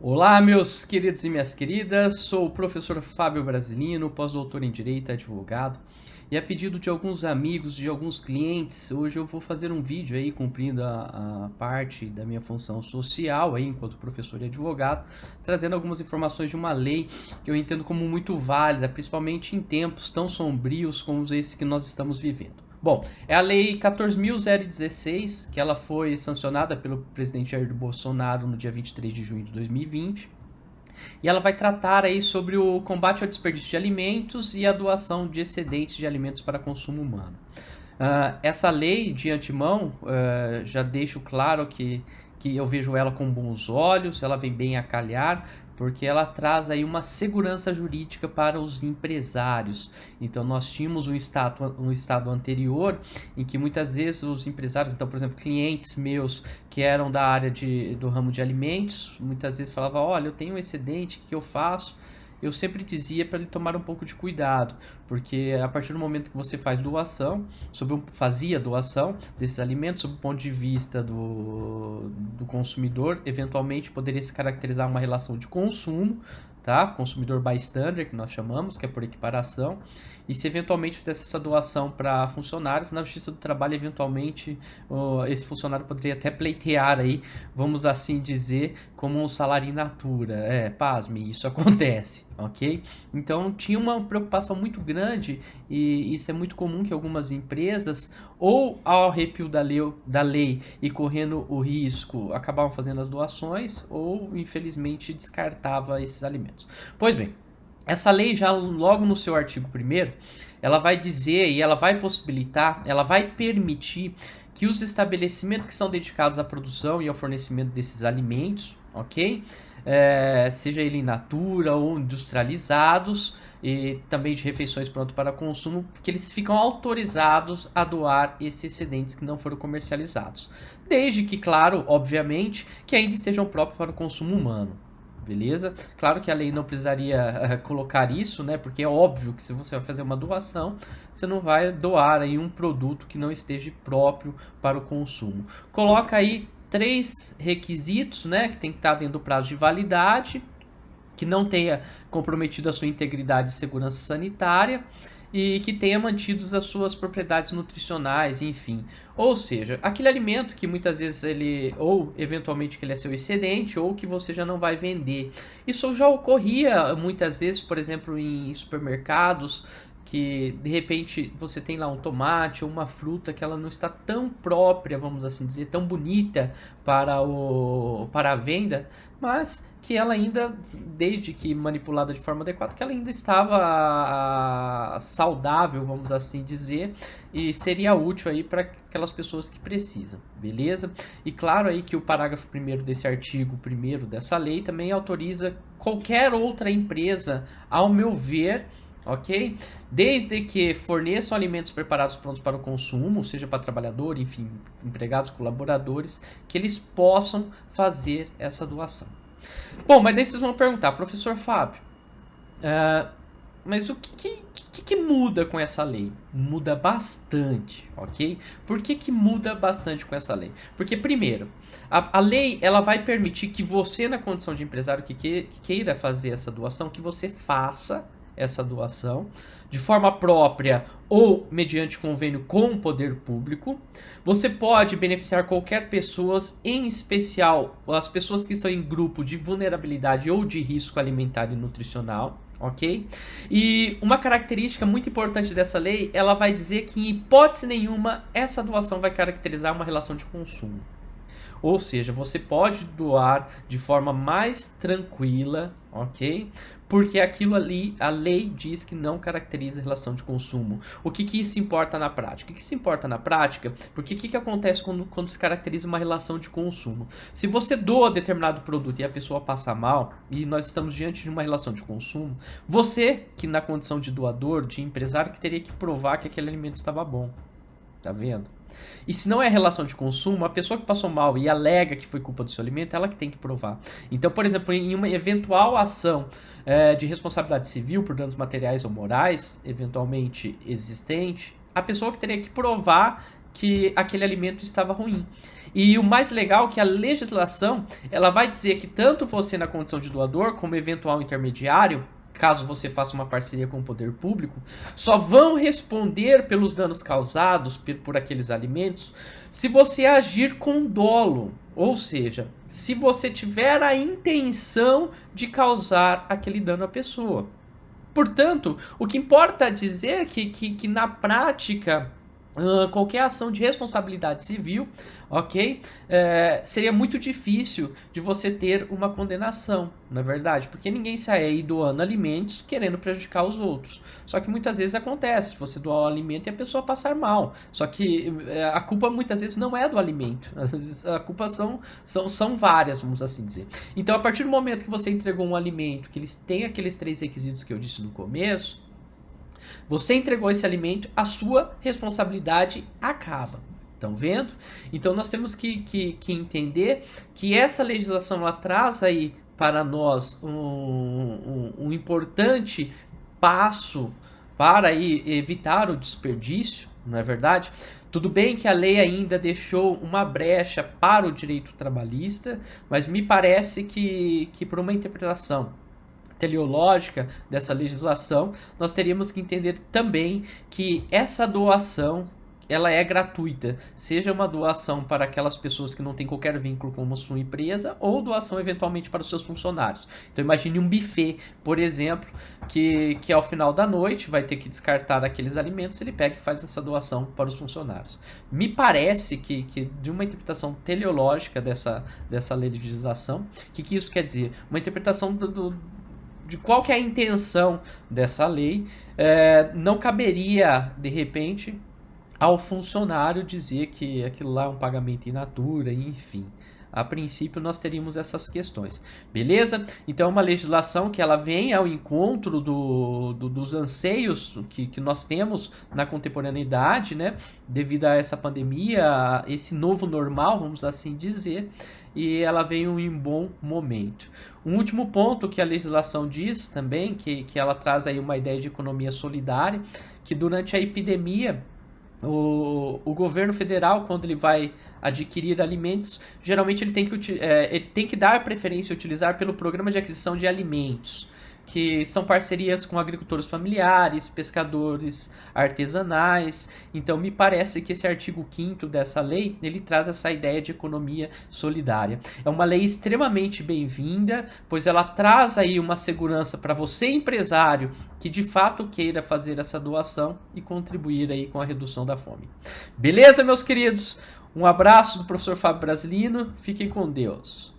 Olá, meus queridos e minhas queridas, sou o professor Fábio Brasilino, pós-doutor em Direito e advogado, e a pedido de alguns amigos, de alguns clientes, hoje eu vou fazer um vídeo aí cumprindo a parte da minha função social aí enquanto professor e advogado, trazendo algumas informações de uma lei que eu entendo como muito válida, principalmente em tempos tão sombrios como esses que nós estamos vivendo. Bom, é a Lei 14.016, que ela foi sancionada pelo presidente Jair Bolsonaro no dia 23 de junho de 2020. E ela vai tratar aí sobre o combate ao desperdício de alimentos e a doação de excedentes de alimentos para consumo humano. Essa lei, de antemão, já deixo claro que eu vejo ela com bons olhos, ela vem bem a calhar, porque ela traz aí uma segurança jurídica para os empresários. Então nós tínhamos um estado anterior em que muitas vezes os empresários, então por exemplo, clientes meus que eram da área do ramo de alimentos, muitas vezes falavam, olha, eu tenho um excedente, o que eu faço? Eu sempre dizia para ele tomar um pouco de cuidado, porque a partir do momento que você fazia doação desses alimentos, sob o ponto de vista do consumidor, eventualmente poderia se caracterizar uma relação de consumo, tá? Consumidor bystander, que nós chamamos, que é por equiparação, e se eventualmente fizesse essa doação para funcionários, na Justiça do Trabalho, eventualmente, esse funcionário poderia até pleitear aí, vamos assim dizer, como um salário in natura. Pasme, isso acontece, ok? Então tinha uma preocupação muito grande, e isso é muito comum que algumas empresas, ou ao arrepio da lei e correndo o risco, acabavam fazendo as doações, ou infelizmente descartava esses alimentos. Pois bem, essa lei já logo no seu artigo 1º, ela vai dizer e ela vai possibilitar, ela vai permitir que os estabelecimentos que são dedicados à produção e ao fornecimento desses alimentos, ok? Seja ele in natura ou industrializados, e também de refeições prontas para consumo, que eles ficam autorizados a doar esses excedentes que não foram comercializados. Desde que, claro, obviamente, que ainda estejam próprios para o consumo humano. Beleza? Claro que a lei não precisaria colocar isso, né? Porque é óbvio que se você vai fazer uma doação, você não vai doar aí um produto que não esteja próprio para o consumo. Coloca aí 3 requisitos, né? Que tem que estar dentro do prazo de validade, que não tenha comprometido a sua integridade e segurança sanitária e que tenha mantido as suas propriedades nutricionais, enfim. Ou seja, aquele alimento que muitas vezes ele, ou eventualmente que ele é seu excedente, ou que você já não vai vender. Isso já ocorria muitas vezes, por exemplo, em supermercados, que de repente você tem lá um tomate ou uma fruta que ela não está tão própria, vamos assim dizer, tão bonita para a venda, mas que ela ainda, desde que manipulada de forma adequada, que ela ainda estava saudável, vamos assim dizer, e seria útil aí para aquelas pessoas que precisam, beleza? E claro aí que o parágrafo 1º desse artigo 1º dessa lei também autoriza qualquer outra empresa, ao meu ver, ok? Desde que forneçam alimentos preparados prontos para o consumo, seja para trabalhador, enfim, empregados, colaboradores, que eles possam fazer essa doação. Bom, mas daí vocês vão perguntar, professor Fábio, mas o que muda com essa lei? Muda bastante, ok? Por que muda bastante com essa lei? Porque, primeiro, a lei ela vai permitir que você, na condição de empresário que queira fazer essa doação, que você faça essa doação de forma própria ou mediante convênio com o poder público. Você pode beneficiar qualquer pessoa, em especial as pessoas que estão em grupo de vulnerabilidade ou de risco alimentar e nutricional, ok? E uma característica muito importante dessa lei, ela vai dizer que em hipótese nenhuma essa doação vai caracterizar uma relação de consumo. Ou seja, você pode doar de forma mais tranquila, ok? Porque aquilo ali, a lei diz que não caracteriza relação de consumo. O que isso importa na prática? O que isso importa na prática? Porque o que acontece quando se caracteriza uma relação de consumo? Se você doa determinado produto e a pessoa passa mal, e nós estamos diante de uma relação de consumo, você, que na condição de doador, de empresário, que teria que provar que aquele alimento estava bom. Tá vendo? E se não é relação de consumo, a pessoa que passou mal e alega que foi culpa do seu alimento, ela que tem que provar. Então, por exemplo, em uma eventual ação de responsabilidade civil por danos materiais ou morais, eventualmente existente, a pessoa que teria que provar que aquele alimento estava ruim. E o mais legal é que a legislação, ela vai dizer que tanto você na condição de doador, como eventual intermediário, caso você faça uma parceria com o poder público, só vão responder pelos danos causados por aqueles alimentos se você agir com dolo. Ou seja, se você tiver a intenção de causar aquele dano à pessoa. Portanto, o que importa dizer é que na prática, qualquer ação de responsabilidade civil, ok? Seria muito difícil de você ter uma condenação, na verdade, porque ninguém sai aí doando alimentos querendo prejudicar os outros. Só que muitas vezes acontece, você doar o alimento e a pessoa passar mal. Só que a culpa muitas vezes não é do alimento, às vezes a culpa são várias, vamos assim dizer. Então, a partir do momento que você entregou um alimento que eles têm aqueles 3 requisitos que eu disse no começo, você entregou esse alimento, a sua responsabilidade acaba. Estão vendo? Então nós temos que entender que essa legislação ela traz aí para nós um importante passo para aí evitar o desperdício, não é verdade? Tudo bem que a lei ainda deixou uma brecha para o direito trabalhista, mas me parece que por uma interpretação teleológica dessa legislação, nós teríamos que entender também que essa doação ela é gratuita, seja uma doação para aquelas pessoas que não têm qualquer vínculo com a sua empresa ou doação eventualmente para os seus funcionários. Então imagine um buffet, por exemplo, que ao final da noite vai ter que descartar aqueles alimentos, ele pega e faz essa doação para os funcionários. Me parece que de uma interpretação teleológica dessa legislação, que isso quer dizer? Uma interpretação de qual que é a intenção dessa lei, não caberia, de repente, ao funcionário dizer que aquilo lá é um pagamento in natura, enfim. A princípio, nós teríamos essas questões. Beleza? Então, é uma legislação que ela vem ao encontro dos anseios que nós temos na contemporaneidade, né? Devido a essa pandemia, esse novo normal, vamos assim dizer, e ela veio em bom momento. Um último ponto que a legislação diz também, que ela traz aí uma ideia de economia solidária, que durante a epidemia, o governo federal, quando ele vai adquirir alimentos, geralmente ele tem que dar preferência a utilizar pelo programa de aquisição de alimentos, que são parcerias com agricultores familiares, pescadores artesanais. Então me parece que esse artigo 5º dessa lei, ele traz essa ideia de economia solidária. É uma lei extremamente bem-vinda, pois ela traz aí uma segurança para você, empresário, que de fato queira fazer essa doação e contribuir aí com a redução da fome. Beleza, meus queridos? Um abraço do professor Fábio Brasilino, fiquem com Deus.